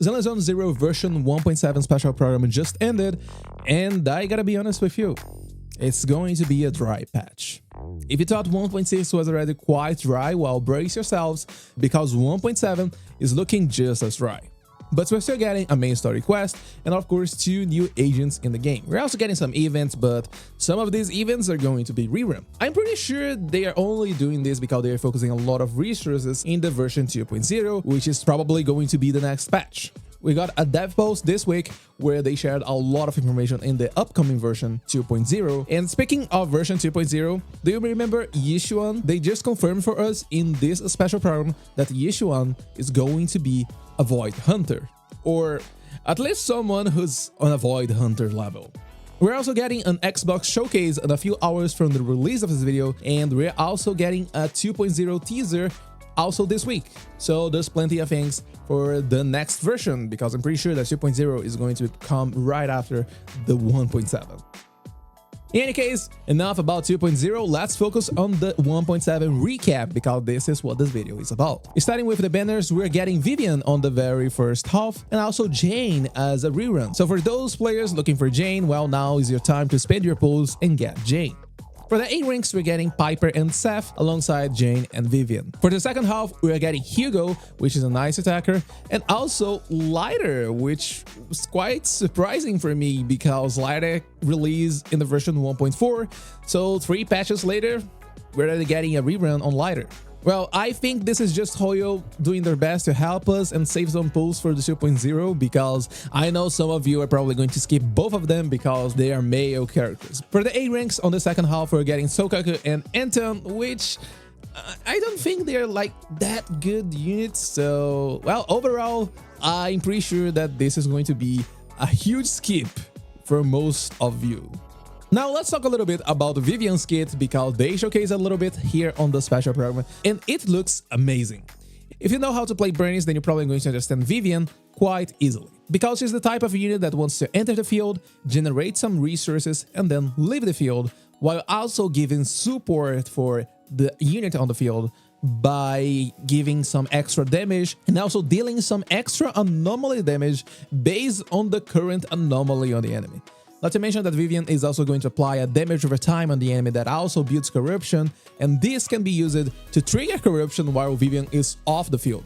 ZZZ version 1.7 special program just ended, and I gotta be honest with you, it's going to be a dry patch. If you thought 1.6 was already quite dry, well, brace yourselves, because 1.7 is looking just as dry. But we're still getting a main story quest, and of course 2 new agents in the game. We're also getting some events, but some of these events are going to be rerun. I'm pretty sure they are only doing this because they are focusing a lot of resources in the version 2.0, which is probably going to be the next patch. We got a dev post this week where they shared a lot of information in the upcoming version 2.0. And speaking of version 2.0, do you remember Yishuan? They just confirmed for us in this special program that Yishuan is going to be a Void Hunter, or at least someone who's on a Void Hunter level. We're also getting an Xbox showcase in a few hours from the release of this video, and we're also getting a 2.0 teaser also this week. So there's plenty of things for the next version, because I'm pretty sure that 2.0 is going to come right after the 1.7. In any case, enough about 2.0, let's focus on the 1.7 recap, because this is what this video is about. Starting with the banners, we're getting Vivian on the very first half, and also Jane as a rerun. So for those players looking for Jane, well, now is your time to spend your pulls and get Jane. For the A ranks, we're getting Piper and Seth alongside Jane and Vivian. For the second half, we're getting Hugo, which is a nice attacker, and also Lighter, which was quite surprising for me because Lighter released in the version 1.4, so 3 patches later, we're already getting a rerun on Lighter. Well, I think this is just QoL doing their best to help us and save some pulls for the 2.0, because I know some of you are probably going to skip both of them because they are male characters. For the A ranks on the second half, we're getting Sokaku and Anton, which I don't think they're like that good units. So, well, overall, I'm pretty sure that this is going to be a huge skip for most of you. Now let's talk a little bit about Vivian's kit, because they showcase a little bit here on the special program, and it looks amazing. If you know how to play Burnies, then you're probably going to understand Vivian quite easily, because she's the type of unit that wants to enter the field, generate some resources, and then leave the field, while also giving support for the unit on the field by giving some extra damage and also dealing some extra anomaly damage based on the current anomaly on the enemy. Not to mention that Vivian is also going to apply a damage over time on the enemy that also builds corruption, and this can be used to trigger corruption while Vivian is off the field.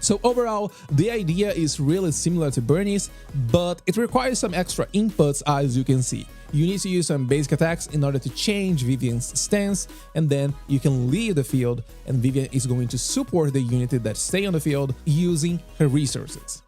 So overall, the idea is really similar to Burnies, but it requires some extra inputs, as you can see. You need to use some basic attacks in order to change Vivian's stance, and then you can leave the field, and Vivian is going to support the unit that stay on the field using her resources.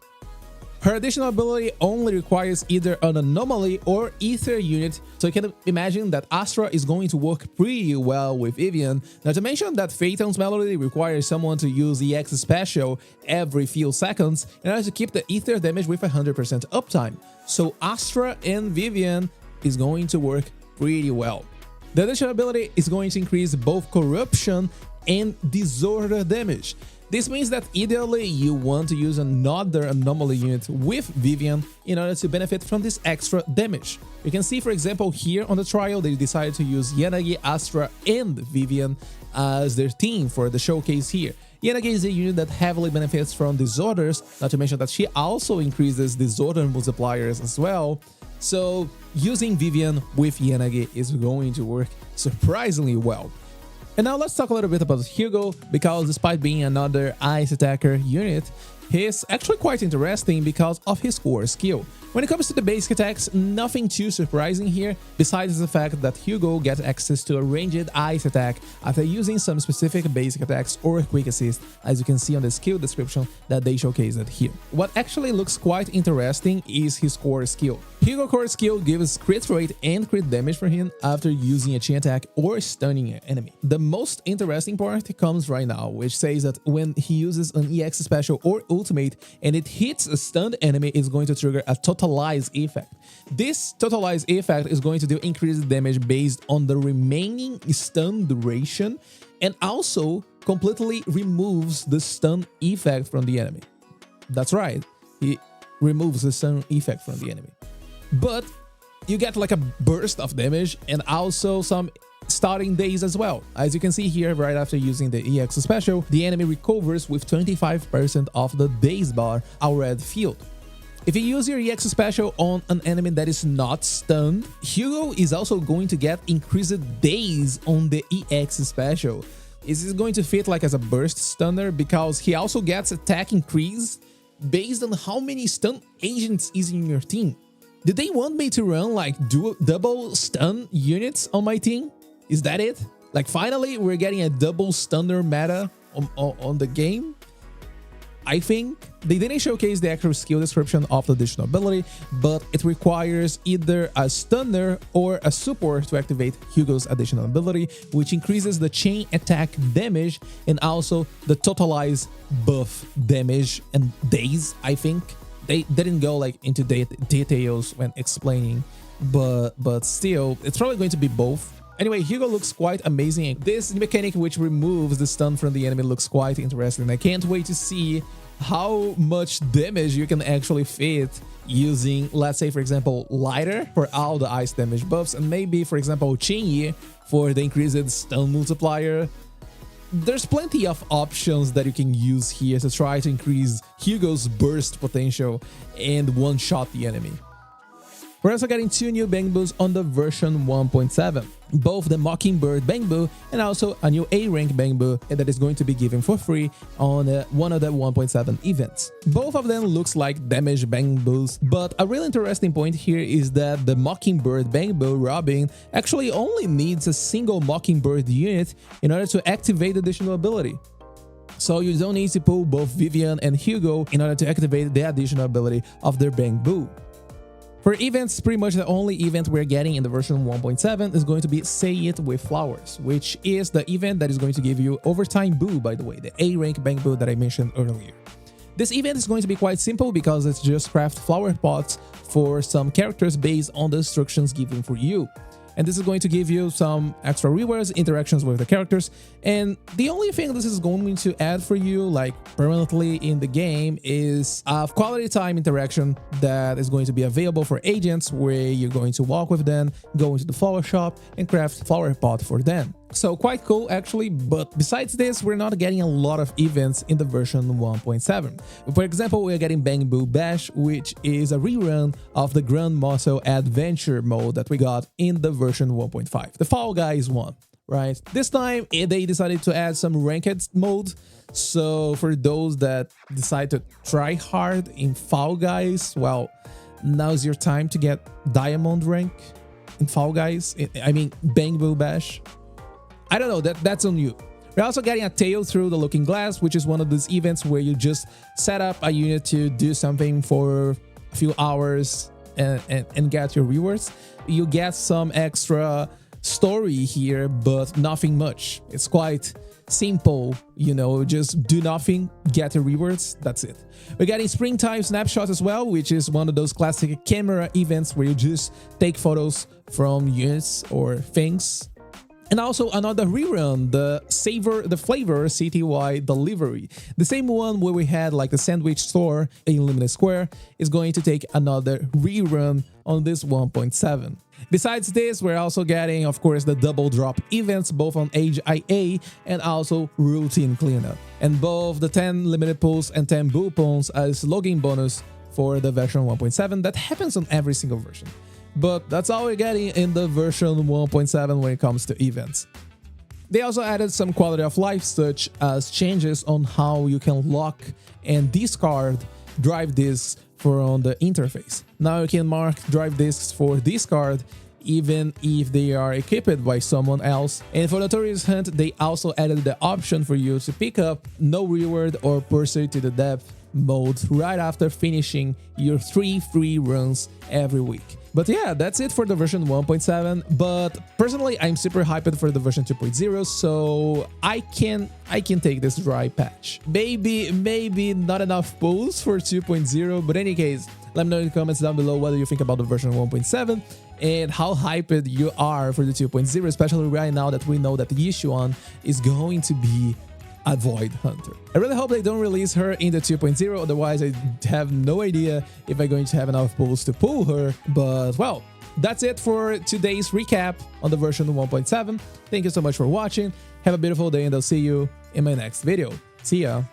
Her additional ability only requires either an anomaly or ether unit, so you can imagine that Astra is going to work pretty well with Vivian. Not to mention that Phaeton's Melody requires someone to use EX special every few seconds in order to keep the ether damage with 100% uptime. So Astra and Vivian is going to work pretty well. The additional ability is going to increase both corruption and disorder damage. This means that ideally you want to use another anomaly unit with Vivian in order to benefit from this extra damage. You can see, for example, here on the trial, they decided to use Yanagi, Astra, and Vivian as their team for the showcase here. Yanagi is a unit that heavily benefits from disorders, not to mention that she also increases disorder multipliers as well. So using Vivian with Yanagi is going to work surprisingly well. And now let's talk a little bit about Hugo, because despite being another ice attacker unit, he's actually quite interesting because of his core skill. When it comes to the basic attacks, nothing too surprising here, besides the fact that Hugo gets access to a ranged ice attack after using some specific basic attacks or quick assist, as you can see on the skill description that they showcased here. What actually looks quite interesting is his core skill. Hugo core skill gives crit rate and crit damage for him after using a chain attack or stunning an enemy. The most interesting part comes right now, which says that when he uses an EX special or ultimate and it hits a stunned enemy, it's going to trigger a totalize effect. This totalize effect is going to do increased damage based on the remaining stun duration, and also completely removes the stun effect from the enemy. That's right, he removes the stun effect from the enemy. But you get like a burst of damage and also some starting days as well. As you can see here, right after using the EX special, the enemy recovers with 25% of the days bar already filled. If you use your EX special on an enemy that is not stunned, Hugo is also going to get increased days on the EX special. Is this going to fit like as a burst stunner, because he also gets attack increase based on how many stun agents is in your team. Did they want me to run like double stun units on my team? Is that it? Like finally we're getting a double stunner meta on the game? I think they didn't showcase the actual skill description of the additional ability, but it requires either a stunner or a support to activate Hugo's additional ability, which increases the chain attack damage and also the totalized buff damage and days. I think they didn't go like into details when explaining, but still it's probably going to be both. Anyway, Hugo looks quite amazing. This mechanic which removes the stun from the enemy looks quite interesting. I can't wait to see how much damage you can actually fit using, let's say, for example, Lighter for all the ice damage buffs, and maybe, for example, Chinyi for the increased stun multiplier. There's plenty of options that you can use here to try to increase Hugo's burst potential and one-shot the enemy. We're also getting 2 new Bangboos on the version 1.7, both the Mockingbird Bangbo and also a new A-rank Bangbo that is going to be given for free on one of the 1.7 events. Both of them looks like damage Bangboos, but a really interesting point here is that the Mockingbird Bangbo Robin actually only needs a single Mockingbird unit in order to activate the additional ability. So you don't need to pull both Vivian and Hugo in order to activate the additional ability of their Bangbo. For events, pretty much the only event we're getting in the version 1.7 is going to be Say It with Flowers, which is the event that is going to give you Overtime Boo, by the way, the A-rank Bangbo that I mentioned earlier. This event is going to be quite simple because it's just craft flower pots for some characters based on the instructions given for you. And this is going to give you some extra rewards, interactions with the characters, and the only thing this is going to add for you, like permanently in the game, is a quality time interaction that is going to be available for agents, where you're going to walk with them, go into the flower shop, and craft flower pot for them. So quite cool actually, but besides this, we're not getting a lot of events in the version 1.7. For example, we're getting Bangboos Bash, which is a rerun of the Grand Muscle Adventure mode that we got in the version 1.5, the Fall Guys one, right? This time they decided to add some ranked mode, so for those that decide to try hard in Fall Guys, well, now's your time to get Diamond rank in Fall Guys, I mean Bangboos Bash. I don't know, that's on you. We're also getting a Tail Through the Looking Glass, which is one of those events where you just set up a unit to do something for a few hours and get your rewards. You get some extra story here, but nothing much. It's quite simple, you know, just do nothing, get your rewards, that's it. We're getting Springtime Snapshot as well, which is one of those classic camera events where you just take photos from units or things. And also another rerun, the Flavor Citywide Delivery. The same one where we had like the sandwich store in Luminous Square is going to take another rerun on this 1.7. Besides this, we're also getting, of course, the double drop events both on Age IA and also Routine Cleanup. And both the 10 limited pulls and 10 boo pulls as login bonus for the version 1.7 that happens on every single version. But that's all we're getting in the version 1.7 when it comes to events. They also added some quality of life, such as changes on how you can lock and discard drive discs from the interface. Now you can mark drive discs for discard even if they are equipped by someone else. And for Notorious Hunt, they also added the option for you to pick up no reward or Pursuit to the Depth mode right after finishing your 3 free runs every week. But yeah, that's it for the version 1.7, but personally I'm super hyped for the version 2.0, so I can take this dry patch. Maybe not enough pulls for 2.0, but in any case, let me know in the comments down below what do you think about the version 1.7 and how hyped you are for the 2.0, especially right now that we know that the Yishuan is going to be a Void Hunter. I really hope they don't release her in the 2.0, otherwise I have no idea if I'm going to have enough pulls to pull her, but well, that's it for today's recap on the version 1.7. Thank you so much for watching. Have a beautiful day, and I'll see you in my next video. See ya.